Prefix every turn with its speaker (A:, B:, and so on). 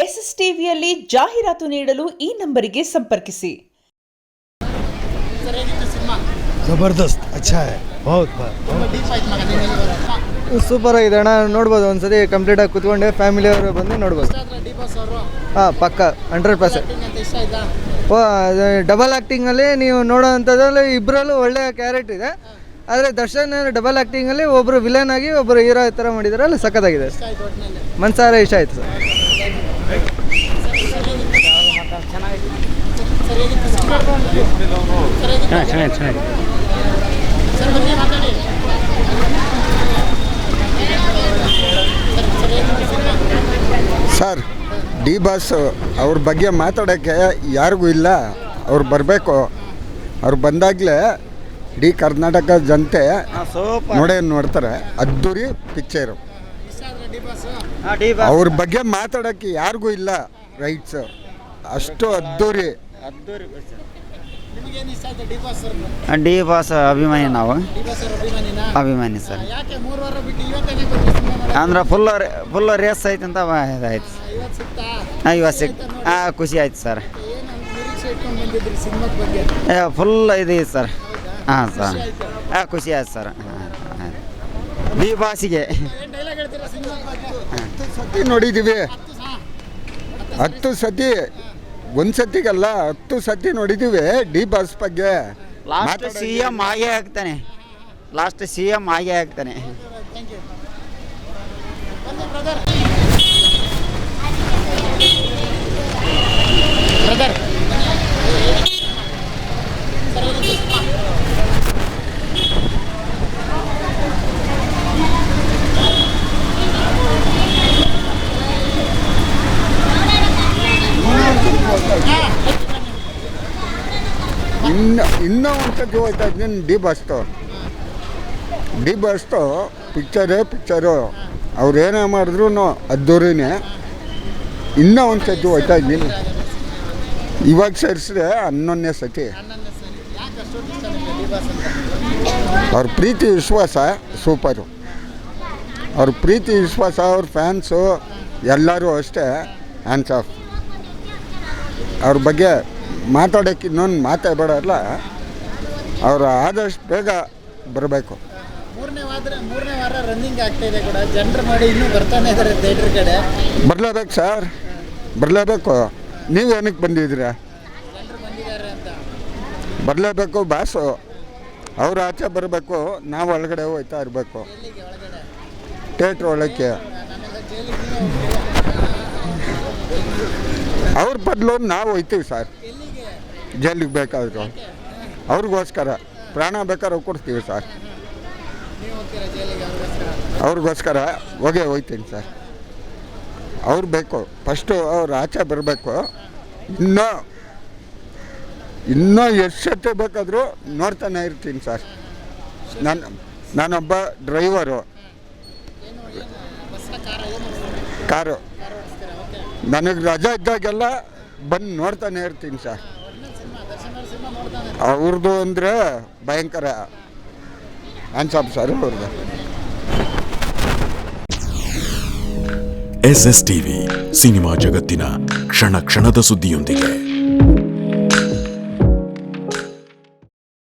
A: S S ಟಿವಿಯಲ್ಲಿ ಜಾಹೀರಾತು ನೀಡಲು ಈ ನಂಬರಿಗೆ ಸಂಪರ್ಕಿಸಿ.
B: ಜಬರ್ದಸ್ತ್ ಅಚ್ಚಾ ಹೈ ಬಹುತ್ ಸೂಪರ್ ಆಗಿದೆ ಅಣ್ಣ. ನೋಡ್ಬೋದು ಒಂದ್ಸತಿ ಕಂಪ್ಲೀಟ್ ಆಗಿ ಕುತ್ಕೊಂಡೆ ಫ್ಯಾಮಿಲಿ ಅವರು ಬಂದು ನೋಡ್ಬೋದು. ಹಾಂ ಪಕ್ಕ 100%. ಡಬಲ್ ಆ್ಯಕ್ಟಿಂಗಲ್ಲಿ ನೀವು ನೋಡೋ ಅಂಥದ್ರಲ್ಲಿ ಇಬ್ಬರಲ್ಲೂ ಒಳ್ಳೆಯ ಕ್ಯಾರೆಕ್ಟ್ ಇದೆ. ಆದರೆ ದರ್ಶನ್ ಡಬಲ್ ಆ್ಯಕ್ಟಿಂಗಲ್ಲಿ ಒಬ್ಬರು ವಿಲನ್ ಆಗಿ ಒಬ್ಬರು ಹೀರೋ ಥರ ಮಾಡಿದ್ದಾರೆ, ಅಲ್ಲಿ ಸಖತ್ತಾಗಿದೆ. ಮನ್ಸಾರ ಇಷ್ಟ ಆಯಿತು ಸರ್.
C: ಸರ್ ಡಿ ಬಾಸ್ ಅವ್ರ ಬಗ್ಗೆ ಮಾತಾಡೋಕ್ಕೆ ಯಾರಿಗೂ ಇಲ್ಲ. ಅವ್ರು ಬರಬೇಕು. ಅವ್ರು ಬಂದಾಗಲೇ ಡಿ ಕರ್ನಾಟಕ ಜನತೆ ನೋಡ್ತಾರೆ. ಅದ್ದೂರಿ ಪಿಕ್ಚರು. ಅವ್ರ ಬಗ್ಗೆ ಮಾತಾಡೋಕ್ಕೆ ಯಾರಿಗೂ ಇಲ್ಲ ರೈಟ್ಸ್. ಅಷ್ಟು ಅದ್ದೂರಿ.
D: ಡಿ ಬಾಸ್ ಅಭಿಮಾನಿ ನಾವು. ಅಭಿಮಾನಿ ಸರ್. ಅಂದ್ರೆ ಫುಲ್ ರೇಸ್ ಐತೆ ಅಂತ ಇದಾಯ್ತು. ಇವತ್ತು ಖುಷಿ ಆಯ್ತು ಸರ್. ಫುಲ್ ಇದೆ ಸರ್. ಹಾಂ ಸರ್ ಖುಷಿ ಆಯ್ತು ಸರ್. ಡಿ ಬಾಸಿಗೆ
C: ಸತಿ ನೋಡಿದ್ದೀವಿ. 10 ಸತಿ, ಒಂದು ಸತಿಗಲ್ಲ 10 ಸತಿ ನೋಡಿದ್ದೀವಿ ಡಿ ಬಾಸ್ ಬಗ್ಗೆ.
D: ಲಾಸ್ಟ್ CM ಆಗೇ ಆಗ್ತಾನೆ.
C: ಇನ್ನೂ ಒಂದ್ಸತಿ ಹೋಯ್ತಾ ಇದ್ದೀನಿ ಡಿ ಬಾಸ್ತು ಪಿಕ್ಚರು ಅವ್ರೇನೇ ಮಾಡಿದ್ರು ಅದ್ದೂರಿನೇ. ಇನ್ನೂ ಒಂದು ಸತಿ ಹೋಯ್ತಾ ಇದ್ದೀನಿ. ಇವಾಗ ಸೇರಿಸಿದ್ರೆ 11ನೇ ಸತಿ. ಅವ್ರ ಪ್ರೀತಿ ವಿಶ್ವಾಸ ಸೂಪರು. ಅವ್ರ ಪ್ರೀತಿ ವಿಶ್ವಾಸ, ಅವ್ರ ಫ್ಯಾನ್ಸು ಎಲ್ಲರೂ ಅಷ್ಟೇ ಹ್ಯಾಂಡ್ಸ್ ಆಫ್. ಅವ್ರ ಬಗ್ಗೆ ಮಾತಾಡೋಕ್ಕೆ ಇನ್ನೊಂದು ಮಾತಾಡಬೇಡಲ್ಲ. ಅವರು ಆದಷ್ಟು ಬೇಗ ಬರಬೇಕು.
E: ಮೂರನೇ ವಾರ ರನ್ನಿಂಗ್ ಆಗ್ತಾ ಇದೆ ಕೂಡ. ಜನರು ಮಾಡಿ ಇನ್ನೂ ಬರ್ತಾನೆ ಇದ್ದಾರೆ ಥಿಯೇಟರ್ ಕಡೆ.
C: ಬರಲೇಬೇಕು ಸರ್, ಬರಲೇಬೇಕು. ನೀವು ಏನಕ್ಕೆ ಬಂದಿದ್ದೀರಾ?
E: ಜನರು ಬಂದಿದ್ದಾರೆ ಅಂತ.
C: ಬರಲೇಬೇಕು ಬಾಸು. ಅವ್ರು ಆಚೆ ಬರಬೇಕು, ನಾವು ಒಳಗಡೆ ಹೋಗ್ತಾ ಇರಬೇಕು. ಥಿಯೇಟ್ರ್ ಒಳಕ್ಕೆ ಅವ್ರ ಬದಲು ನಾವು ಹೋಗ್ತೀವಿ ಸರ್. ಜೈಲಿಗೆ ಬೇಕಾದ್ರು ಅವ್ರಿಗೋಸ್ಕರ ಪ್ರಾಣ ಬೇಕಾದ್ರೆ ಕೊಡ್ತೀವಿ ಸರ್. ಅವ್ರಿಗೋಸ್ಕರ ಹೋಗ್ತೀನಿ ಸರ್. ಅವ್ರು ಬೇಕು ಫಸ್ಟು. ಅವ್ರು ಆಚೆ ಬರಬೇಕು. ಇನ್ನೂ ಎಷ್ಟು ಸತಿ ಬೇಕಾದರೂ ನೋಡ್ತಾನೆ ಇರ್ತೀನಿ ಸರ್. ನಾನೊಬ್ಬ ಡ್ರೈವರು. ಕಾರು. ನನಗೆ ರಜಾ ಇದ್ದಾಗೆಲ್ಲ ಬಂದು ನೋಡ್ತಾನೆ ಇರ್ತೀನಿ ಸರ್. ಅವ್ರದ್ದು ಅಂದರೆ ಭಯಂಕರ ಹ್ಯಾಂಡ್ಸಪ್ ಸರ್ ಅವ್ರದ್ದು.
F: SS ಟಿವಿ ಸಿನಿಮಾ ಜಗತ್ತಿನ ಕ್ಷಣ ಕ್ಷಣದ ಸುದ್ದಿಯೊಂದಿಗೆ.